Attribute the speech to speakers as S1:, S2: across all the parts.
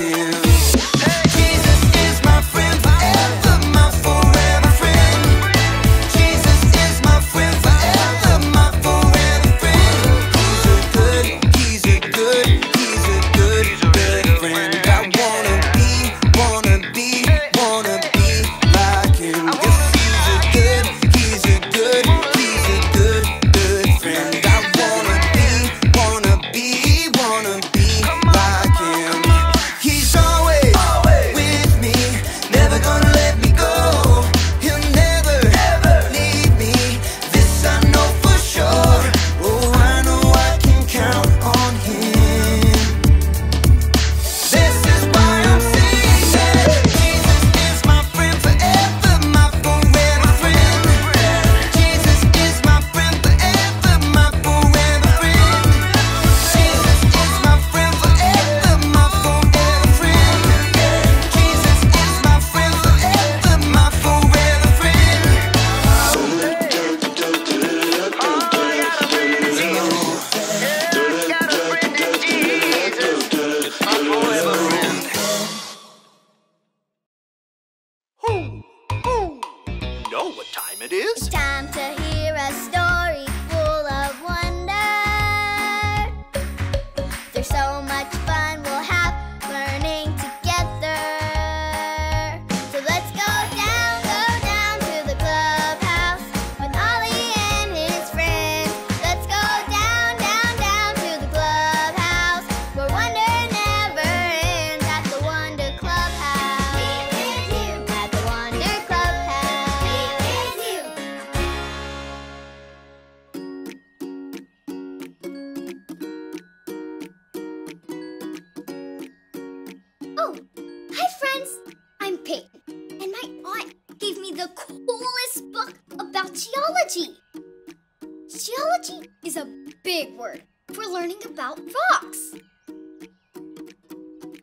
S1: him. Jesus is my friend forever, my forever friend. Jesus is my friend forever, my forever friend. He's a good friend. I wanna be like him. Yes, he's a good friend. I wanna be like him. He's always with me, never gonna let me go. He'll never leave me, this I know for sure. Oh, I know I can count on him. This is why I'm singing. Jesus is my friend forever, my forever friend. Jesus is my friend forever, my forever friend. Jesus is my friend forever, my forever friend. Jesus is my friend forever, my forever friend.
S2: You know what time it is?
S3: It's time to hear a story full of wonder. There's so much fun we'll have learning together. So let's go down to the clubhouse with Ollie and his friends. Let's go down to the clubhouse where wonder never ends at the Wonder Clubhouse. Meet with you at the Wonder Clubhouse. Meet with you. Oh, hi friends! I'm Peyton, and my aunt gave me the coolest book about geology. Geology is a big word for learning about rocks.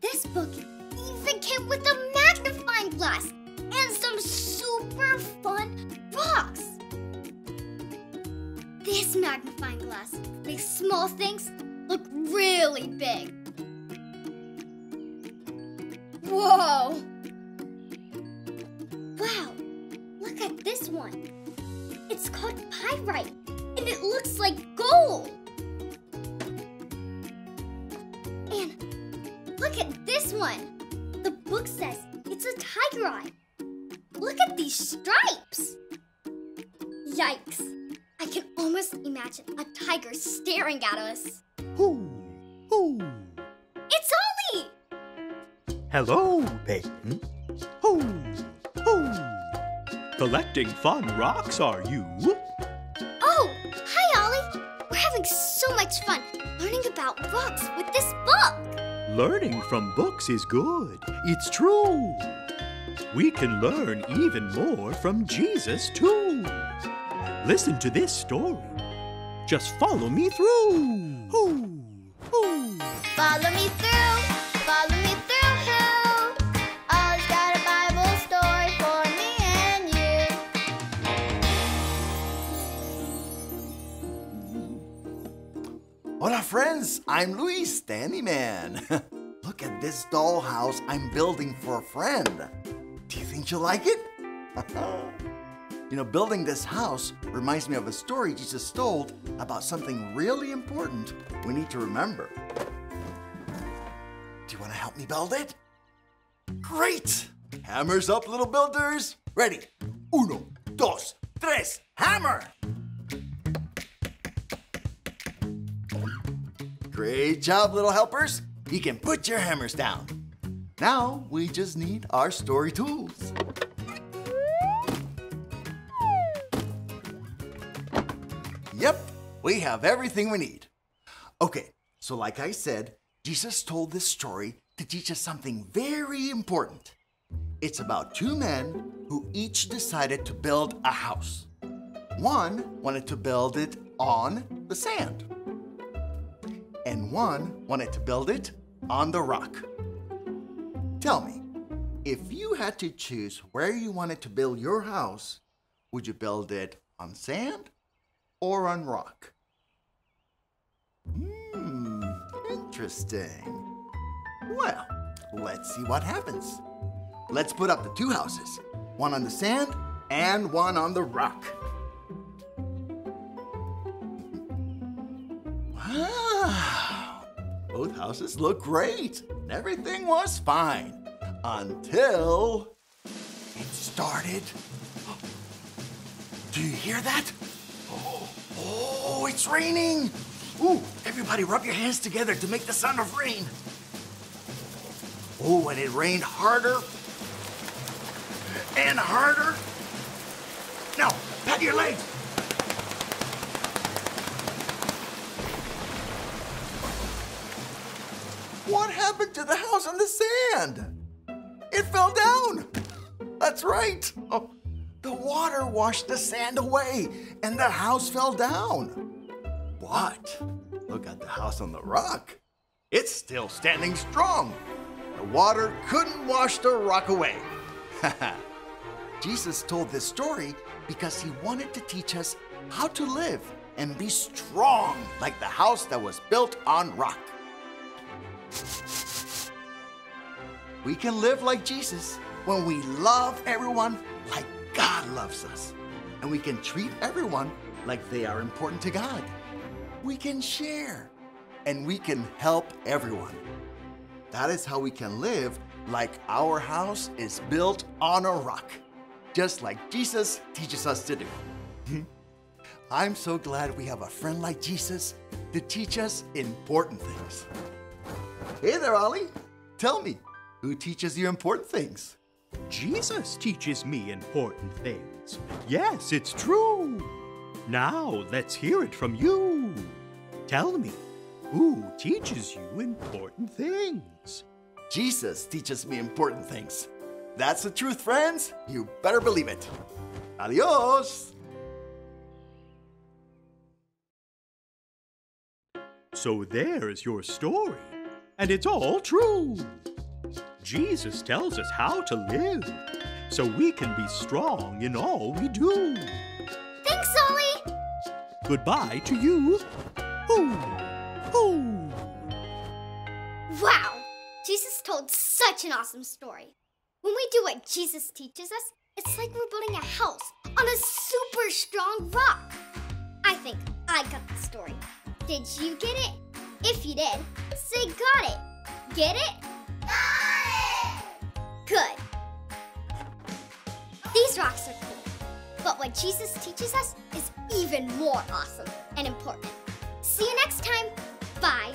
S3: This book even came with a magnifying glass and some super fun rocks. This magnifying glass makes small things look really big. Whoa! Wow, look at this one. It's called pyrite, and it looks like gold. And look at this one. The book says it's a tiger eye. Look at these stripes. Yikes. I can almost imagine a tiger staring at us.
S2: Who?
S3: It's Ollie!
S2: Hello, Peyton. Who? Collecting fun rocks, are you?
S3: Oh, hi Ollie. We're having so much fun learning about rocks with this book.
S2: Learning from books is good. It's true. We can learn even more from Jesus, too. Listen to this story. Just follow me through.
S3: Follow me through, follow me through, who? Ollie's got a Bible story for me and you.
S4: Hola friends, I'm Luis, the Handyman. Look at this dollhouse I'm building for a friend. Do you think you'll like it? You know, building this house reminds me of a story Jesus told about something really important we need to remember. Do you want to help me build it? Great! Hammers up, little builders. Ready? Uno, dos, tres, hammer! Great job, little helpers. You can put your hammers down. Now we just need our story tools. Yep, we have everything we need. Okay, so like I said, Jesus told this story to teach us something very important. It's about two men who each decided to build a house. One wanted to build it on the sand, and one wanted to build it on the rock. Tell me, if you had to choose where you wanted to build your house, would you build it on sand or on rock? Interesting. Well, let's see what happens. Let's put up the two houses, one on the sand and one on the rock. Wow, both houses look great. Everything was fine until it started. Do you hear that? Oh, it's raining. Ooh, everybody rub your hands together to make the sound of rain. Oh, and it rained harder and harder. Now, pat your legs. What happened to the house on the sand? It fell down. That's right. Oh, the water washed the sand away and the house fell down. But look at the house on the rock. It's still standing strong. The water couldn't wash the rock away. Jesus told this story because he wanted to teach us how to live and be strong like the house that was built on rock. We can live like Jesus when we love everyone like God loves us. And we can treat everyone like they are important to God. We can share and we can help everyone. That is how we can live like our house is built on a rock, just like Jesus teaches us to do. I'm so glad we have a friend like Jesus to teach us important things. Hey there, Ollie. Tell me, who teaches you important things?
S2: Jesus teaches me important things. Yes, it's true. Now let's hear it from you. Tell me, who teaches you important things?
S4: Jesus teaches me important things. That's the truth, friends. You better believe it. Adios.
S2: So there's your story, and it's all true. Jesus tells us how to live, so we can be strong in all we do.
S3: Thanks, Ollie!
S2: Goodbye to you. Ooh, ooh.
S3: Wow! Jesus told such an awesome story. When we do what Jesus teaches us, it's like we're building a house on a super strong rock. I think I got the story. Did you get it? If you did, say got it. Get it? Got it! Good. These rocks are cool, but what Jesus teaches us is even more awesome and important. See you next time. Bye.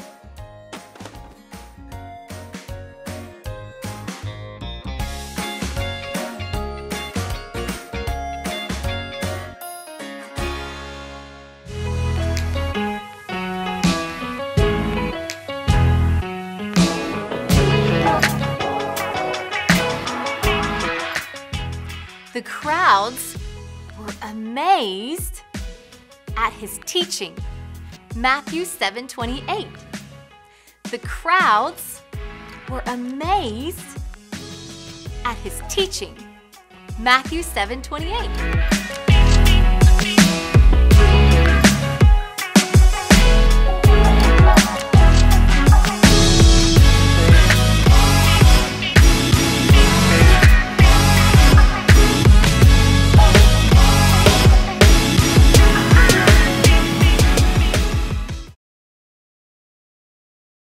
S5: The crowds were amazed at his teaching. Matthew 7:28. The crowds were amazed at his teaching. Matthew 7:28.